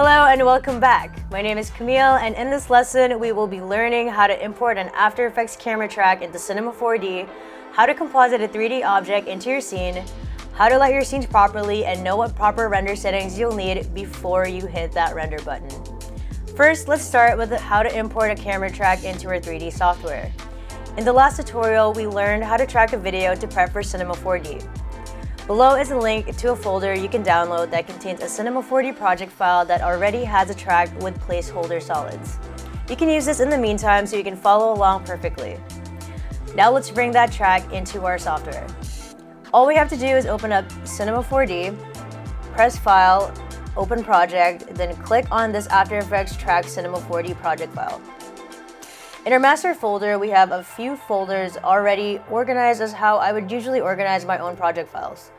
Hello and welcome back. My name is Camille, and in this lesson we will be learning how to import an After Effects camera track into Cinema 4D, how to composite a 3D object into your scene, how to light your scenes properly, and know what proper render settings you'll need before you hit that render button. First, let's start with how to import a camera track into our 3D software. In the last tutorial, we learned how to track a video to prep for Cinema 4D. Below is a link to a folder you can download that contains a Cinema 4D project file that already has a track with placeholder solids. You can use this in the meantime so you can follow along perfectly. Now let's bring that track into our software. All we have to do is open up Cinema 4D, press File, Open Project, then click on this After Effects Track Cinema 4D project file. In our master folder, we have a few folders already organized as how I would usually organize my own project files.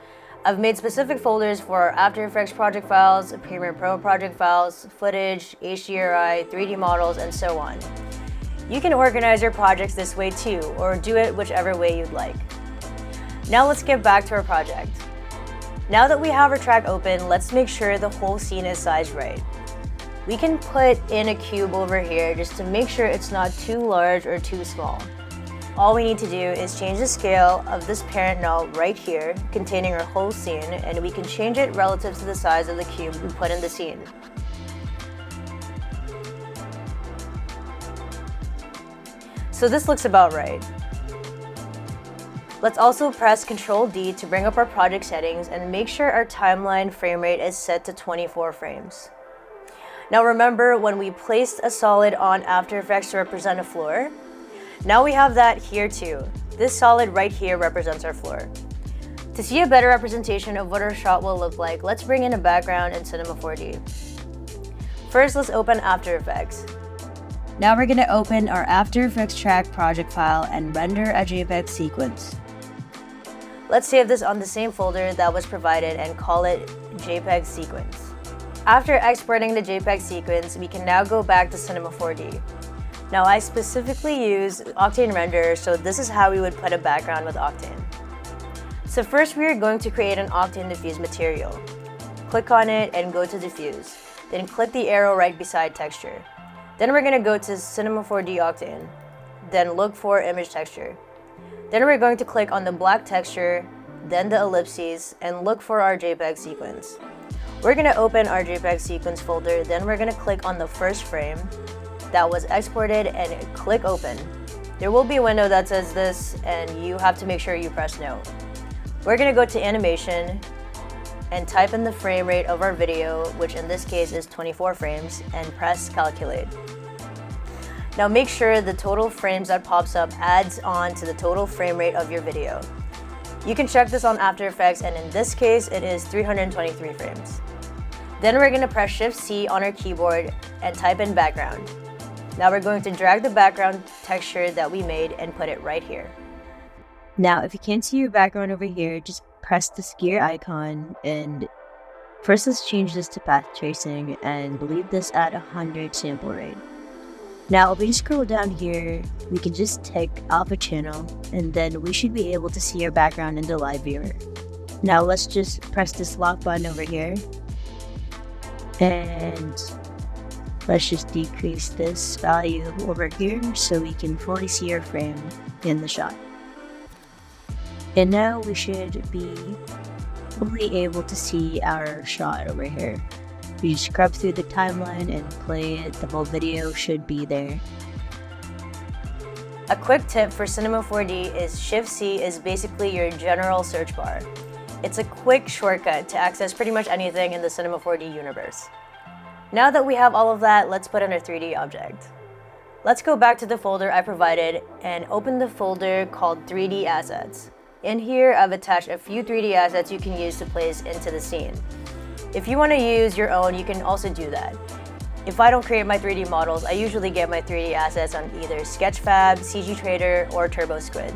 I've made specific folders for our After Effects project files, Premiere Pro project files, footage, HDRI, 3D models, and so on. You can organize your projects this way too, or do it whichever way you'd like. Now let's get back to our project. Now that we have our track open, let's make sure the whole scene is sized right. We can put in a cube over here just to make sure it's not too large or too small. All we need to do is change the scale of this parent knob right here, containing our whole scene, and we can change it relative to the size of the cube we put in the scene. So this looks about right. Let's also press Ctrl D to bring up our project settings and make sure our timeline frame rate is set to 24 frames. Now remember when we placed a solid on After Effects to represent a floor? Now we have that here too. This solid right here represents our floor. To see a better representation of what our shot will look like, let's bring in a background in Cinema 4D. First, let's open After Effects. Now we're going to open our After Effects track project file and render a JPEG sequence. Let's save this on the same folder that was provided and call it JPEG sequence. After exporting the JPEG sequence, we can now go back to Cinema 4D. Now I specifically use Octane render, so this is how we would put a background with Octane. So first we are going to create an Octane diffuse material. Click on it and go to diffuse. Then click the arrow right beside texture. Then we're going to go to Cinema 4D Octane. Then look for image texture. Then we're going to click on the black texture, then the ellipses, and look for our JPEG sequence. We're going to open our JPEG sequence folder, then we're going to click on the first frame that was exported and click open. There will be a window that says this and you have to make sure you press no. We're going to go to animation and type in the frame rate of our video, which in this case is 24 frames, and press calculate. Now make sure the total frames that pops up adds on to the total frame rate of your video. You can check this on After Effects, and in this case it is 323 frames. Then we're going to press Shift-C on our keyboard and type in background. Now we're going to drag the background texture that we made and put it right here. Now if you can't see your background over here, just press this gear icon, and first let's change this to path tracing and leave this at 100 sample rate. Now if we scroll down here, we can just tick alpha channel, and then we should be able to see our background in the live viewer. Now let's just press this lock button over here, and let's just decrease this value over here so we can fully see our frame in the shot. And now we should be fully able to see our shot over here. We scrub through the timeline and play it, the whole video should be there. A quick tip for Cinema 4D is Shift-C is basically your general search bar. It's a quick shortcut to access pretty much anything in the Cinema 4D universe. Now that we have all of that, let's put in our 3D object. Let's go back to the folder I provided and open the folder called 3D Assets. In here, I've attached a few 3D assets you can use to place into the scene. If you want to use your own, you can also do that. If I don't create my 3D models, I usually get my 3D assets on either Sketchfab, CG Trader, or TurboSquid.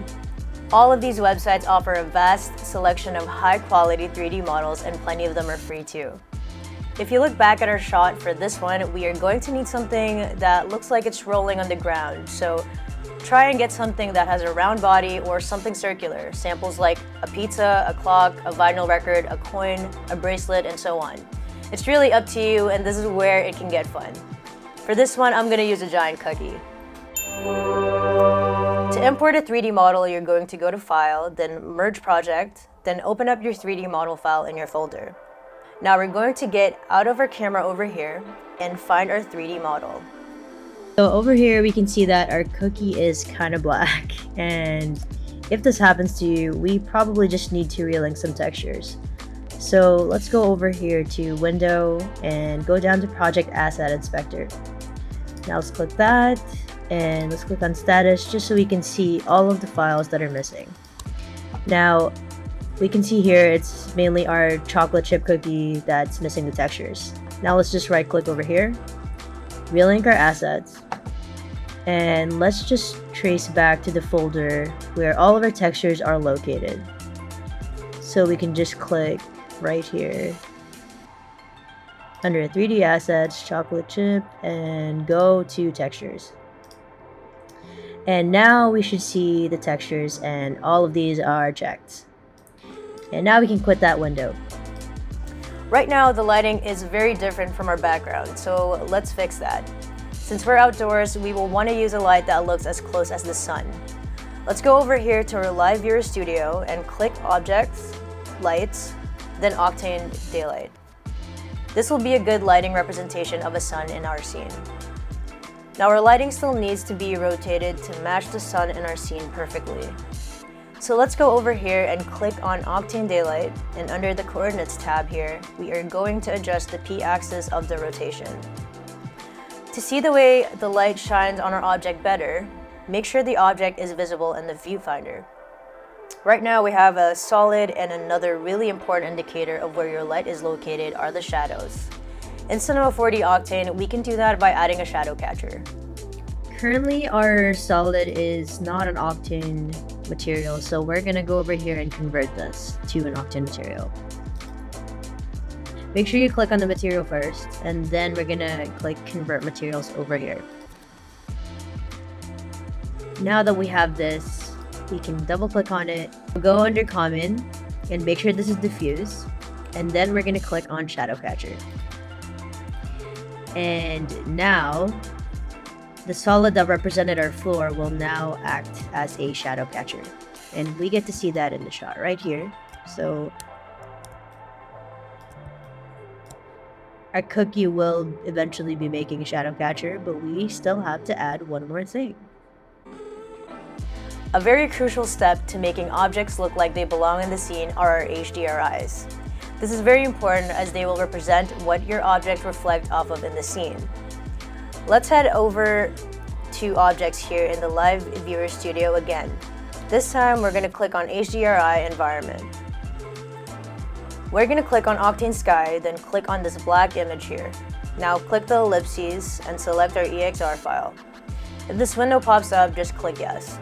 All of these websites offer a vast selection of high-quality 3D models, and plenty of them are free too. If you look back at our shot for this one, we are going to need something that looks like it's rolling on the ground. So try and get something that has a round body or something circular. Samples like a pizza, a clock, a vinyl record, a coin, a bracelet, and so on. It's really up to you, and this is where it can get fun. For this one, I'm gonna use a giant cookie. To import a 3D model, you're going to go to File, then Merge Project, then open up your 3D model file in your folder. Now we're going to get out of our camera over here and find our 3D model. So over here we can see that our cookie is kind of black, and if this happens to you, we probably just need to relink some textures. So let's go over here to Window and go down to Project Asset Inspector. Now let's click that, and let's click on Status just so we can see all of the files that are missing. Now we can see here it's mainly our chocolate chip cookie that's missing the textures. Now let's just right click over here, relink our assets, and let's just trace back to the folder where all of our textures are located. So we can just click right here under 3D assets, chocolate chip, and go to textures. And now we should see the textures, and all of these are checked. And now we can quit that window. Right now the lighting is very different from our background, so let's fix that. Since we're outdoors, we will want to use a light that looks as close as the sun. Let's go over here to our Live Viewer Studio and click Objects, Lights, then Octane Daylight. This will be a good lighting representation of a sun in our scene. Now our lighting still needs to be rotated to match the sun in our scene perfectly. So let's go over here and click on Octane Daylight, and under the Coordinates tab here, we are going to adjust the p-axis of the rotation. To see the way the light shines on our object better, make sure the object is visible in the viewfinder. Right now we have a solid, and another really important indicator of where your light is located are the shadows. In Cinema 4D Octane, we can do that by adding a shadow catcher. Currently our solid is not an Octane material, so we're gonna go over here and convert this to an Octane material. Make sure you click on the material first, and then we're gonna click Convert Materials over here. Now that we have this, we can double click on it, go under Common, and make sure this is diffuse, and then we're gonna click on Shadow Catcher. And now, the solid that represented our floor will now act as a shadow catcher. And we get to see that in the shot right here. So our cookie will eventually be making a shadow catcher, but we still have to add one more thing. A very crucial step to making objects look like they belong in the scene are our HDRIs. This is very important as they will represent what your objects reflect off of in the scene. Let's head over to Objects here in the Live Viewer Studio again. This time we're going to click on HDRI Environment. We're going to click on Octane Sky, then click on this black image here. Now click the ellipses and select our EXR file. If this window pops up, just click Yes.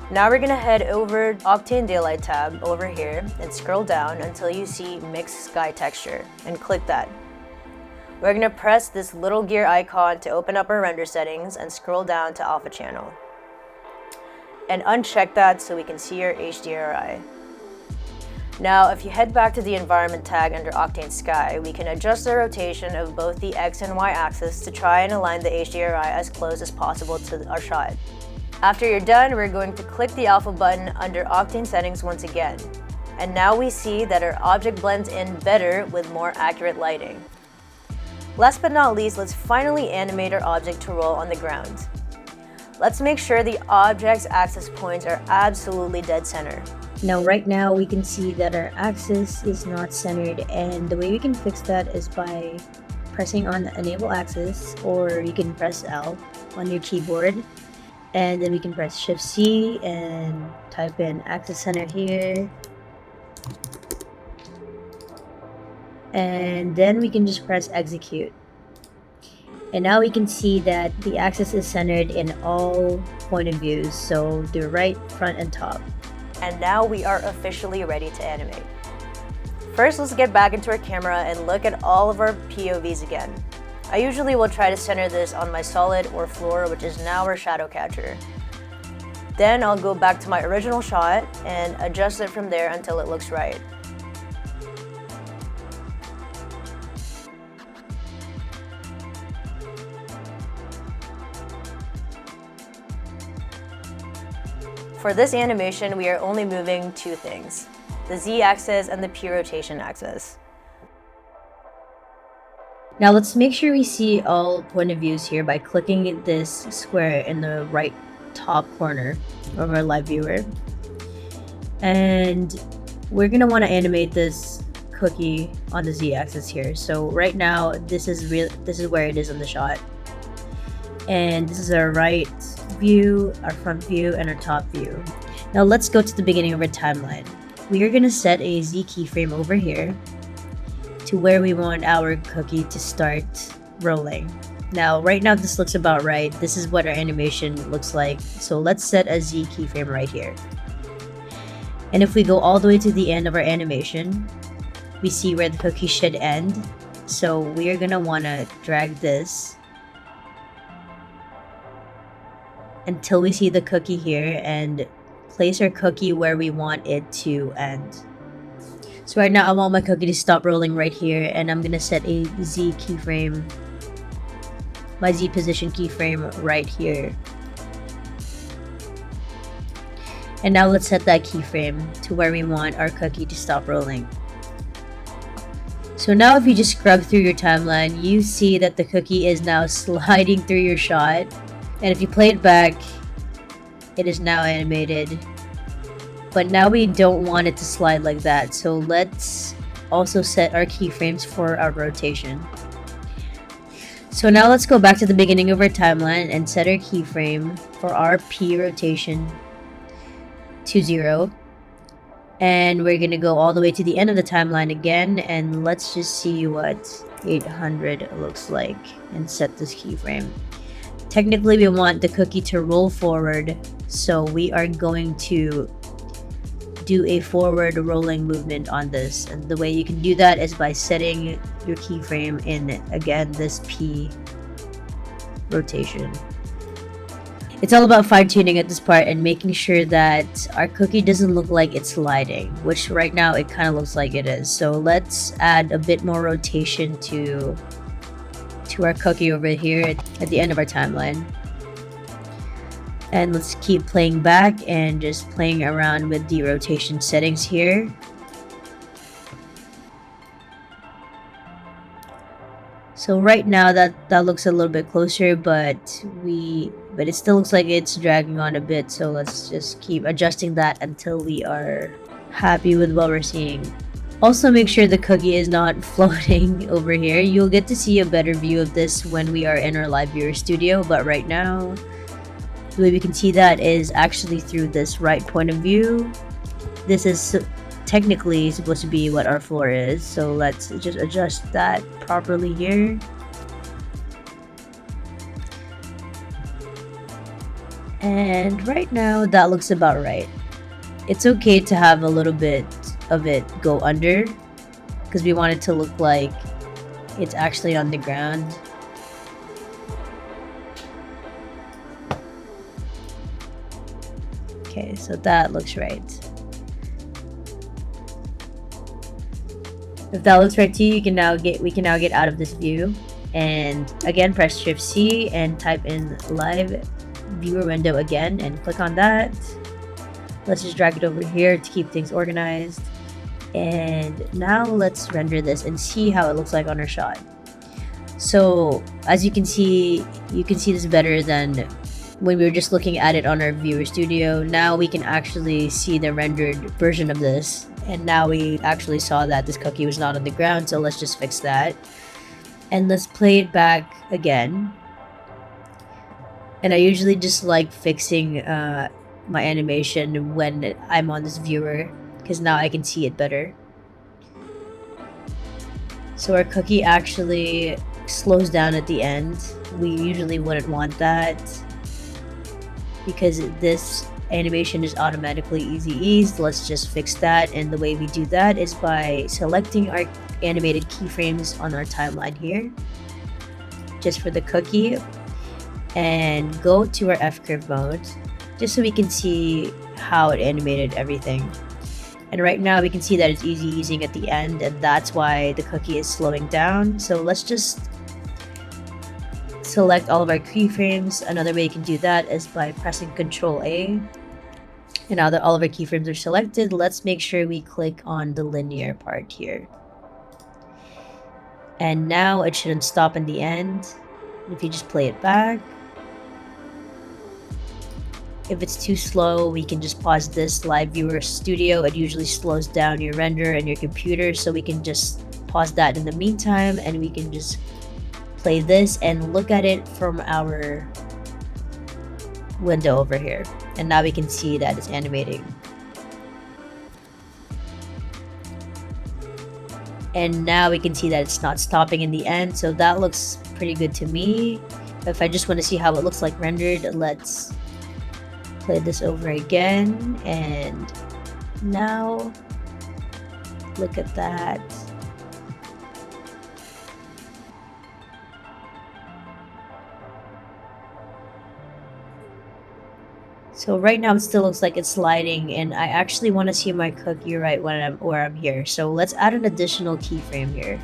Now we're going to head over Octane Daylight tab over here and scroll down until you see Mix Sky Texture, and click that. We're going to press this little gear icon to open up our render settings and scroll down to Alpha Channel. And uncheck that so we can see our HDRI. Now if you head back to the Environment tag under Octane Sky, we can adjust the rotation of both the X and Y axis to try and align the HDRI as close as possible to our shot. After you're done, we're going to click the Alpha button under Octane Settings once again. And now we see that our object blends in better with more accurate lighting. Last but not least, let's finally animate our object to roll on the ground. Let's make sure the object's axis points are absolutely dead center. Now right now we can see that our axis is not centered, and the way we can fix that is by pressing on Enable Axis, or you can press L on your keyboard, and then we can press Shift C and type in Axis Center here. And then we can just press Execute. And now we can see that the axis is centered in all point of views, so the right, front, and top. And now we are officially ready to animate. First, let's get back into our camera and look at all of our POVs again. I usually will try to center this on my solid or floor, which is now our shadow catcher. Then I'll go back to my original shot and adjust it from there until it looks right. For this animation, we are only moving two things, the Z-axis and the P rotation axis. Now let's make sure we see all point of views here by clicking this square in the right top corner of our live viewer. And we're gonna want to animate this cookie on the Z-axis here. So right now, this is where it is in the shot. And this is our right view, our front view, and our top view. Now let's go to the beginning of our timeline. We are gonna set a Z keyframe over here to where we want our cookie to start rolling. Now, right now this looks about right. This is what our animation looks like. So let's set a Z keyframe right here. And if we go all the way to the end of our animation, we see where the cookie should end. So we are gonna wanna drag this until we see the cookie here and place our cookie where we want it to end. So right now I want my cookie to stop rolling right here, and I'm gonna set a Z keyframe, my Z position keyframe right here. And now let's set that keyframe to where we want our cookie to stop rolling. So now if you just scrub through your timeline, you see that the cookie is now sliding through your shot. And if you play it back, it is now animated. But now we don't want it to slide like that. So let's also set our keyframes for our rotation. So now let's go back to the beginning of our timeline and set our keyframe for our P rotation to 0. And we're gonna go all the way to the end of the timeline again, and let's just see what 800 looks like and set this keyframe. Technically we want the cookie to roll forward, so we are going to do a forward rolling movement on this, and the way you can do that is by setting your keyframe in, again, this P rotation. It's all about fine-tuning at this part and making sure that our cookie doesn't look like it's sliding, which right now it kind of looks like it is. So let's add a bit more rotation to our cookie over here at the end of our timeline. And let's keep playing back and just playing around with the rotation settings here. So right now that looks a little bit closer, but it still looks like it's dragging on a bit. So let's just keep adjusting that until we are happy with what we're seeing. Also make sure the cookie is not floating over here. You'll get to see a better view of this when we are in our live viewer studio, but right now the way we can see that is actually through this right point of view. This is technically supposed to be what our floor is, so let's just adjust that properly here. And right now that looks about right. It's okay to have a little bit of it go under because we want it to look like it's actually on the ground. Okay, so that looks right. If that looks right to you, we can now get out of this view, and again press Shift C and type in live viewer window again and click on that. Let's just drag it over here to keep things organized. And now let's render this and see how it looks like on our shot. So as you can see this better than when we were just looking at it on our viewer studio. Now we can actually see the rendered version of this, and now we actually saw that this cookie was not on the ground. So let's just fix that, and let's play it back again. And I usually just like fixing my animation when I'm on this viewer, because now I can see it better. So our cookie actually slows down at the end. We usually wouldn't want that, because this animation is automatically easy eased. Let's just fix that, and the way we do that is by selecting our animated keyframes on our timeline here, just for the cookie, and go to our F-curve mode, just so we can see how it animated everything. And right now we can see that it's easy easing at the end, and that's why the cookie is slowing down. So let's just select all of our keyframes. Another way you can do that is by pressing Ctrl A And now that all of our keyframes are selected, let's make sure we click on the linear part here. And now it shouldn't stop in the end. If you just play it back. If it's too slow, we can just pause this live viewer studio. It usually slows down your render and your computer, so we can just pause that in the meantime, and we can just play this and look at it from our window over here. And now we can see that it's animating. And now we can see that it's not stopping in the end, so that looks pretty good to me. If I just want to see how it looks like rendered, let's play this over again, and now look at that. So right now it still looks like it's sliding, and I actually want to see my cookie right when I'm here. So let's add an additional keyframe here.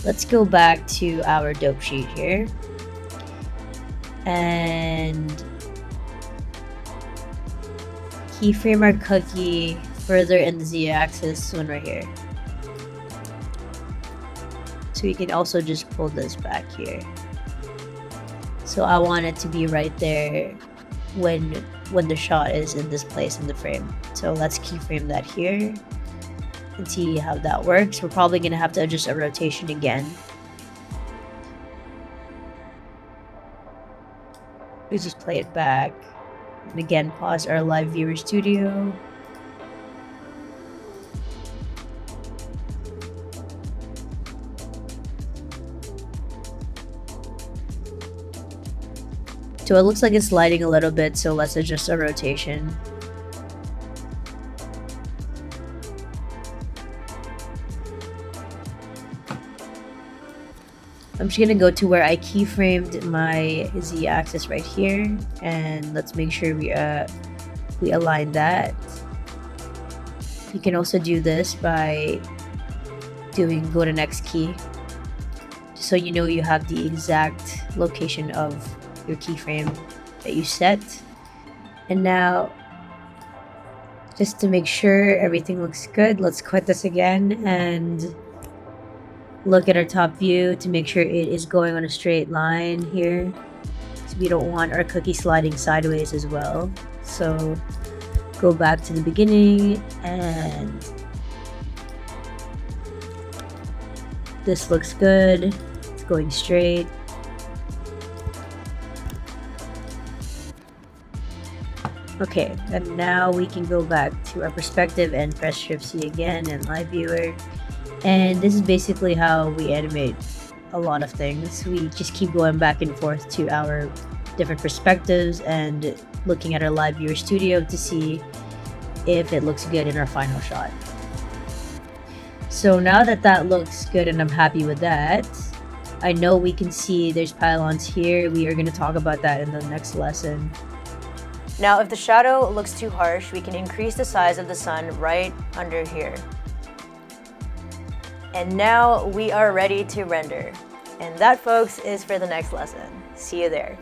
Let's go back to our dope sheet here and keyframe our cookie further in the z-axis, one right here. So we can also just pull this back here. So I want it to be right there when the shot is in this place in the frame. So let's keyframe that here and see how that works. We're probably gonna have to adjust our rotation again. We just play it back. And again, pause our live viewer studio. So it looks like it's sliding a little bit, so let's adjust our rotation. I'm just gonna go to where I keyframed my z-axis right here, and let's make sure we align that. You can also do this by doing go to next key, so you know you have the exact location of your keyframe that you set. And now, just to make sure everything looks good, let's quit this again and look at our top view to make sure it is going on a straight line here. So we don't want our cookie sliding sideways as well. So go back to the beginning, and this looks good. It's going straight. Okay, and now we can go back to our perspective and press Shift C again and live viewer. And this is basically how we animate a lot of things. We just keep going back and forth to our different perspectives and looking at our live viewer studio to see if it looks good in our final shot. So now that that looks good and I'm happy with that, I know we can see there's pylons here. We are going to talk about that in the next lesson. Now, if the shadow looks too harsh, we can increase the size of the sun right under here. And now we are ready to render. And that, folks, is for the next lesson. See you there.